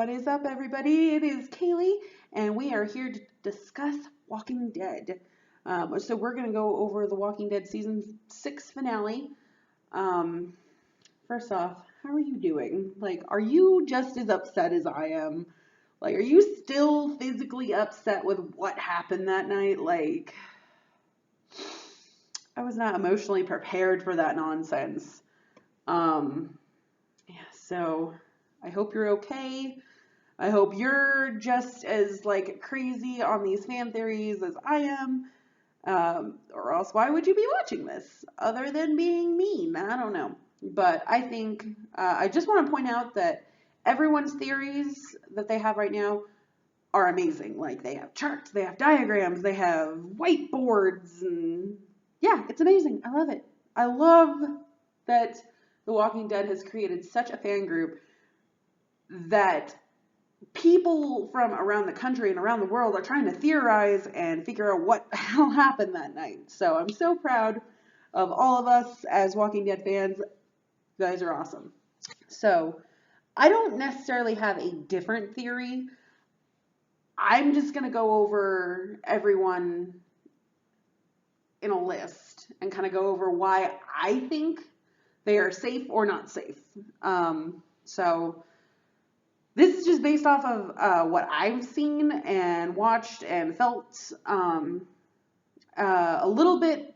What is up, everybody? It is Kaylee, and we are here to discuss Walking Dead. So we're going to go over the Walking Dead season 6 finale. First off, how are you doing? Like, are you just as upset as I am? Like, are you still physically upset with what happened that night? Like, I was not emotionally prepared for that nonsense. Yeah, so I hope you're okay. I hope you're just as like crazy on these fan theories as I am. Or else why would you be watching this other than being mean? I don't know. But I think I just want to point out that everyone's theories that they have right now are amazing. Like they have charts, they have diagrams, they have whiteboards, and yeah, it's amazing. I love it. I love that The Walking Dead has created such a fan group that people from around the country and around the world are trying to theorize and figure out what the hell happened that night. So I'm so proud of all of us as Walking Dead fans. You guys are awesome. So I don't necessarily have a different theory. I'm just going to go over everyone in a list and kind of go over why I think they are safe or not safe. So this is just based off of what I've seen and watched and felt. A little bit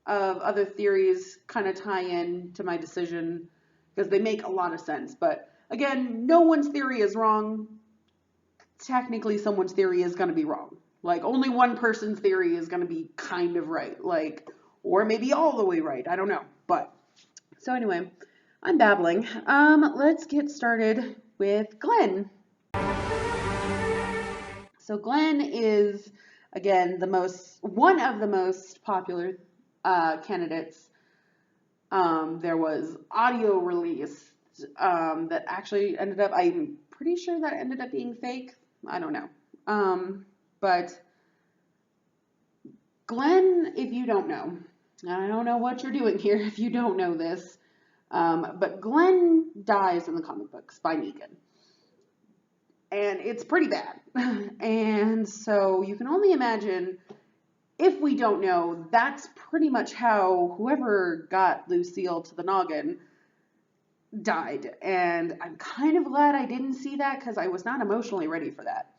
of other theories kind of tie in to my decision because they make a lot of sense. But again, no one's theory is wrong. Technically, someone's theory is going to be wrong. Like, only one person's theory is going to be kind of right. Like, or maybe all the way right. I don't know. But, so anyway, I'm babbling. Let's get started with Glenn. So Glenn is, again, one of the most popular candidates. There was audio released that actually I'm pretty sure that ended up being fake. I don't know. But Glenn, if you don't know, I don't know what you're doing here if you don't know this, but Glenn dies in the comic books by Negan. And it's pretty bad. And so you can only imagine, if we don't know, that's pretty much how whoever got Lucille to the noggin died. And I'm kind of glad I didn't see that because I was not emotionally ready for that.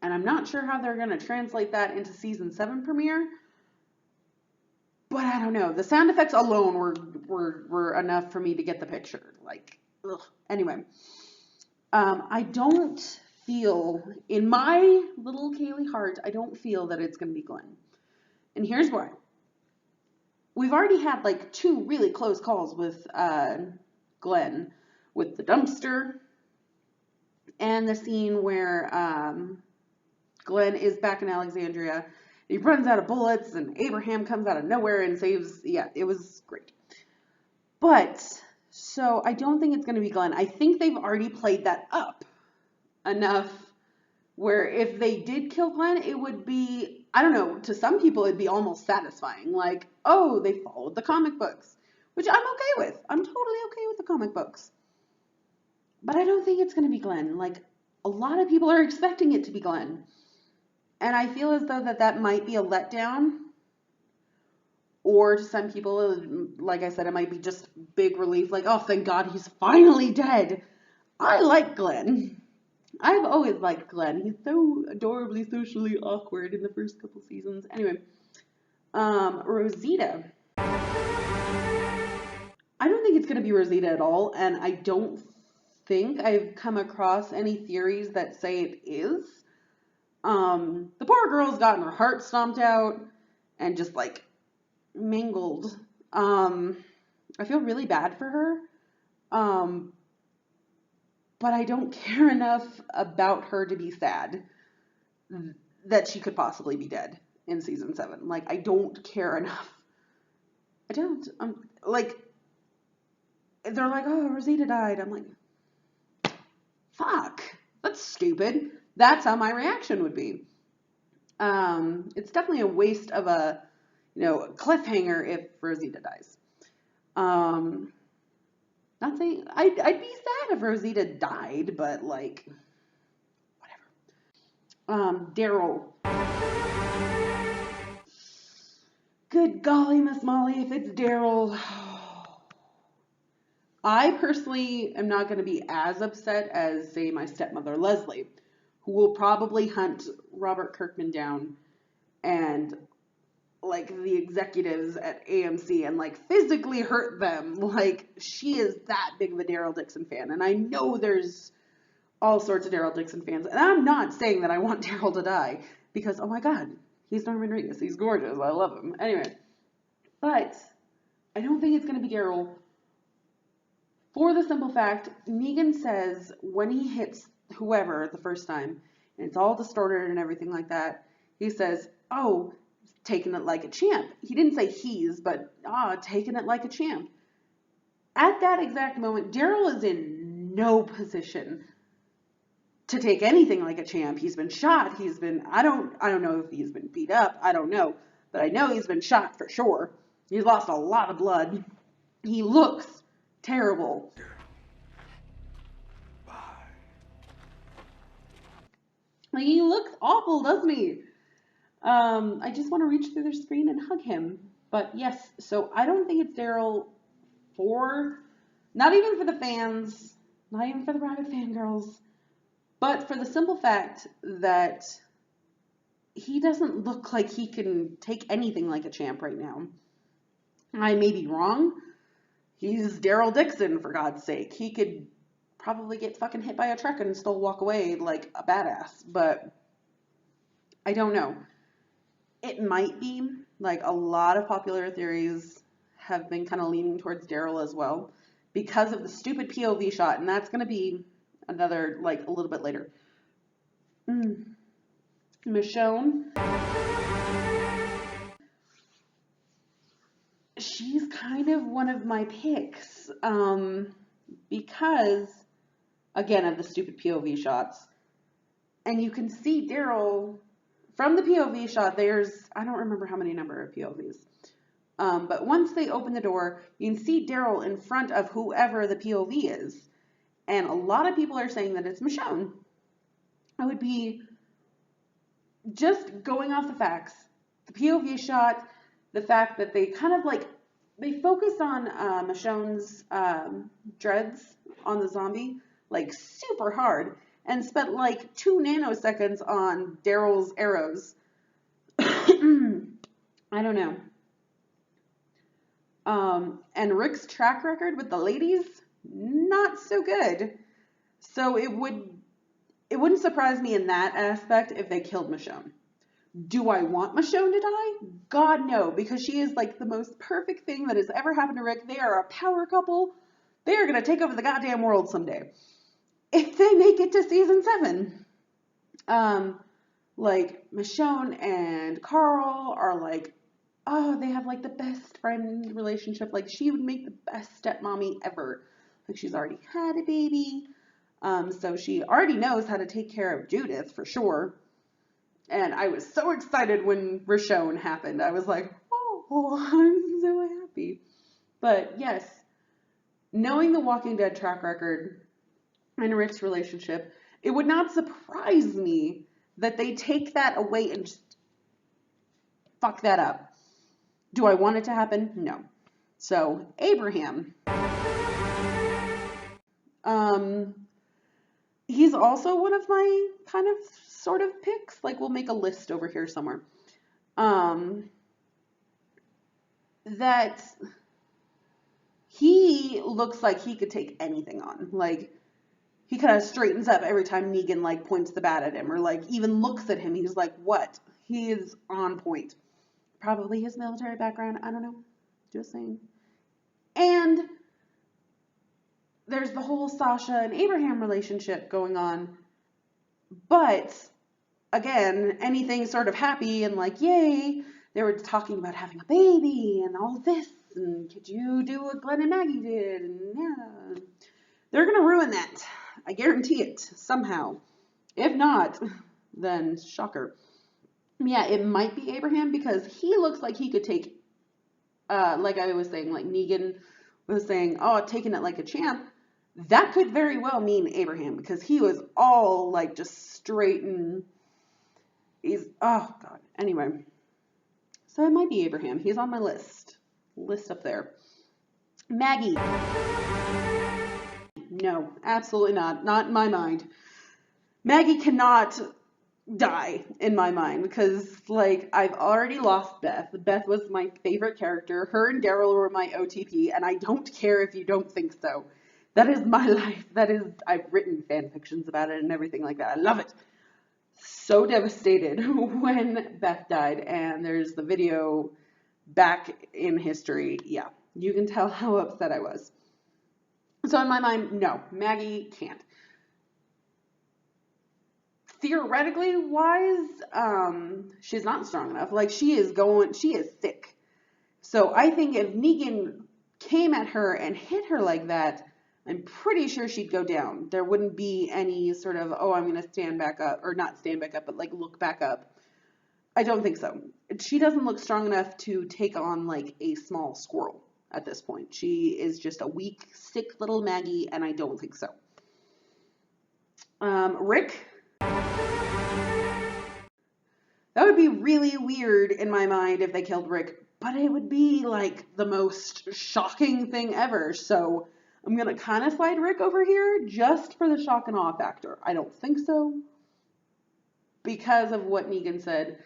And I'm not sure how they're going to translate that into season 7 premiere. But I don't know. The sound effects alone were enough for me to get the picture. Like, ugh. Anyway. I don't feel, in my little Kaylee heart, I don't feel that it's going to be Glenn. And here's why. We've already had like 2 really close calls with Glenn, with the dumpster and the scene where Glenn is back in Alexandria. He runs out of bullets and Abraham comes out of nowhere and saves. Yeah, it was great. But so I don't think it's going to be Glenn. I think they've already played that up enough where if they did kill Glenn, it would be, I don't know, to some people it'd be almost satisfying. Like, oh, they followed the comic books, which I'm okay with. I'm totally okay with the comic books. But I don't think it's going to be Glenn. Like, a lot of people are expecting it to be Glenn. And I feel as though that might be a letdown. Or to some people, like I said, it might be just big relief. Like, oh, thank God he's finally dead. I like Glenn. I've always liked Glenn. He's so adorably socially awkward in the first couple seasons. Anyway, Rosita. I don't think it's going to be Rosita at all. And I don't think I've come across any theories that say it is. The poor girl's gotten her heart stomped out and just like mangled. I feel really bad for her. But I don't care enough about her to be sad that she could possibly be dead in season 7. Like, I don't care enough. I don't. Like, they're like, oh, Rosita died. I'm like, fuck. That's stupid. That's how my reaction would be. It's definitely a waste of a, cliffhanger if Rosita dies. Not saying I'd be sad if Rosita died, but like whatever. Daryl. Good golly, Miss Molly, if it's Daryl, I personally am not going to be as upset as, say, my stepmother Leslie, who will probably hunt Robert Kirkman down and like the executives at AMC and like physically hurt them. Like, she is that big of a Daryl Dixon fan, and I know there's all sorts of Daryl Dixon fans, and I'm not saying that I want Daryl to die, because oh my god, he's Norman Reedus, he's gorgeous, I love him. Anyway, but I don't think it's going to be Daryl, for the simple fact, Negan says when he hits whoever the first time, and it's all distorted and everything like that, he says, oh, taking it like a champ. He didn't say he's, but taking it like a champ. At that exact moment, Daryl is in no position to take anything like a champ. He's been shot. He's been, I don't know if he's been beat up. I don't know. But I know he's been shot for sure. He's lost a lot of blood. He looks terrible. Bye. Like, he looks awful, doesn't he? I just want to reach through the screen and hug him. But yes, so I don't think it's Daryl not even for the fans, not even for the rabid fangirls, but for the simple fact that he doesn't look like he can take anything like a champ right now. I may be wrong. He's Daryl Dixon, for God's sake. He could probably get fucking hit by a truck and still walk away like a badass, but I don't know. It might be. Like, a lot of popular theories have been kind of leaning towards Daryl as well because of the stupid POV shot, and that's going to be another, like, a little bit later. Michonne. She's kind of one of my picks, because, again, of the stupid POV shots. And you can see Daryl, from the POV shot, I don't remember how many number of POVs. But once they open the door, you can see Daryl in front of whoever the POV is. And a lot of people are saying that it's Michonne. I would be just going off the facts. The POV shot, the fact that they kind of like, they focus on Michonne's dreads on the zombie, like super hard, and spent like 2 nanoseconds on Daryl's arrows. I don't know. And Rick's track record with the ladies, not so good. So it wouldn't surprise me in that aspect if they killed Michonne. Do I want Michonne to die? God, no, because she is like the most perfect thing that has ever happened to Rick. They are a power couple. They are going to take over the goddamn world someday. If they make it to season 7. Like, Michonne and Carl are like, oh, they have like the best friend relationship. Like, she would make the best stepmommy ever. Like, she's already had a baby. So she already knows how to take care of Judith for sure. And I was so excited when Michonne happened. I was like, oh, I'm so happy. But yes, knowing the Walking Dead track record and Rick's relationship, it would not surprise me that they take that away and just fuck that up. Do I want it to happen? No. So, Abraham. He's also one of my kind of sort of picks. Like, we'll make a list over here somewhere. That he looks like he could take anything on. Like, he kind of straightens up every time Negan, like, points the bat at him or, like, even looks at him. He's like, what? He is on point. Probably his military background. I don't know. Just saying. And there's the whole Sasha and Abraham relationship going on. But, again, anything sort of happy and like, yay, they were talking about having a baby and all this. And could you do what Glenn and Maggie did? And yeah, they're going to ruin that. I guarantee it, somehow. If not, then shocker. Yeah, it might be Abraham because he looks like he could take, like I was saying, like Negan was saying, oh, taking it like a champ, that could very well mean Abraham, because he was all like just straight and he's, oh God. Anyway, so it might be Abraham. He's on my list up there. Maggie. No, absolutely not. Not in my mind. Maggie cannot die in my mind because, like, I've already lost Beth. Beth was my favorite character. Her and Daryl were my OTP, and I don't care if you don't think so. That is my life. I've written fan fictions about it and everything like that. I love it. So devastated when Beth died, and there's the video back in history. Yeah, you can tell how upset I was. So in my mind, no, Maggie can't. Theoretically wise, she's not strong enough. Like, she is thick. So I think if Negan came at her and hit her like that, I'm pretty sure she'd go down. There wouldn't be any sort of, oh, I'm going to stand back up, or not stand back up, but like look back up. I don't think so. She doesn't look strong enough to take on like a small squirrel at this point. She is just a weak, sick little Maggie, and I don't think so. Rick. That would be really weird in my mind if they killed Rick, but it would be like the most shocking thing ever. So I'm going to kind of slide Rick over here just for the shock and awe factor. I don't think so, because of what Negan said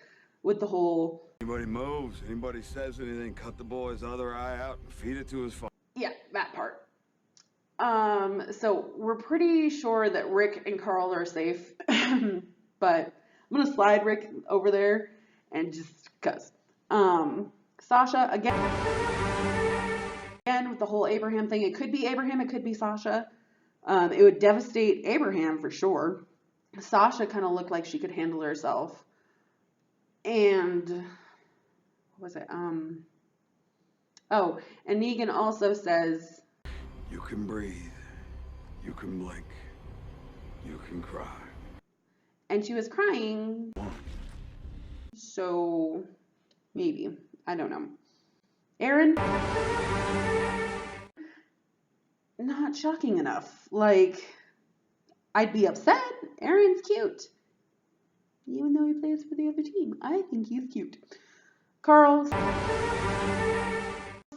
with the whole... Anybody moves, anybody says anything, cut the boy's other eye out and feed it to his father. Yeah, that part. So we're pretty sure that Rick and Carl are safe, but I'm going to slide Rick over there and just cuz. Sasha, again with the whole Abraham thing. It could be Abraham, it could be Sasha. It would devastate Abraham for sure. Sasha kind of looked like she could handle herself. And what was it? Oh, and Negan also says, you can breathe, you can blink, you can cry. And she was crying. So maybe, I don't know. Aaron, not shocking enough. Like, I'd be upset. Aaron's cute. Even though he plays for the other team, I think he's cute. Carl,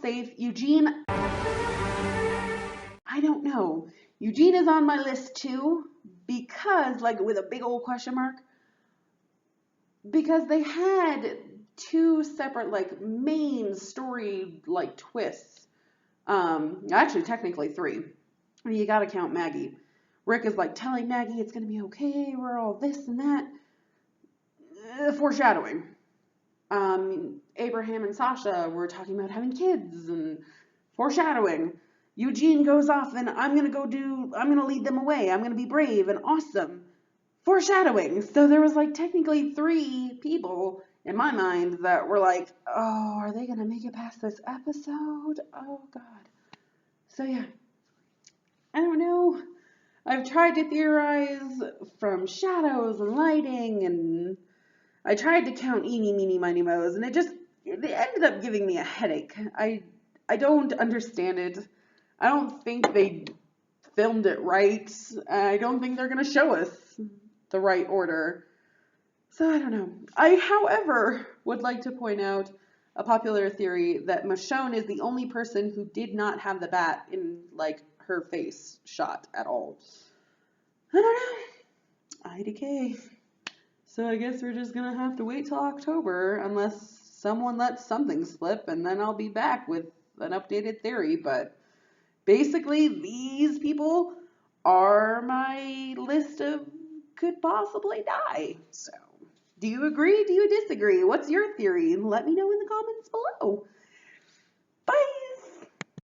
safe. Eugene, I don't know. Eugene is on my list too, because, like, with a big old question mark, because they had two separate, like, main story, like, twists. Actually, technically three. You gotta count Maggie. Rick is, like, telling Maggie it's gonna be okay, we're all this and that. Foreshadowing. Abraham and Sasha were talking about having kids and foreshadowing. Eugene goes off and I'm gonna lead them away. I'm gonna be brave and awesome. Foreshadowing. So there was like technically three people in my mind that were like, oh, are they gonna make it past this episode? Oh God. So yeah. I don't know. I've tried to theorize from shadows and lighting, and I tried to count eeny, meeny, miny, moes, and it ended up giving me a headache. I don't understand it. I don't think they filmed it right. I don't think they're going to show us the right order. So I don't know. I, however, would like to point out a popular theory that Michonne is the only person who did not have the bat in, like, her face shot at all. I don't know. IDK. So I guess we're just going to have to wait till October unless someone lets something slip, and then I'll be back with an updated theory. But basically, these people are my list of could possibly die. So, do you agree? Do you disagree? What's your theory? Let me know in the comments below. Bye!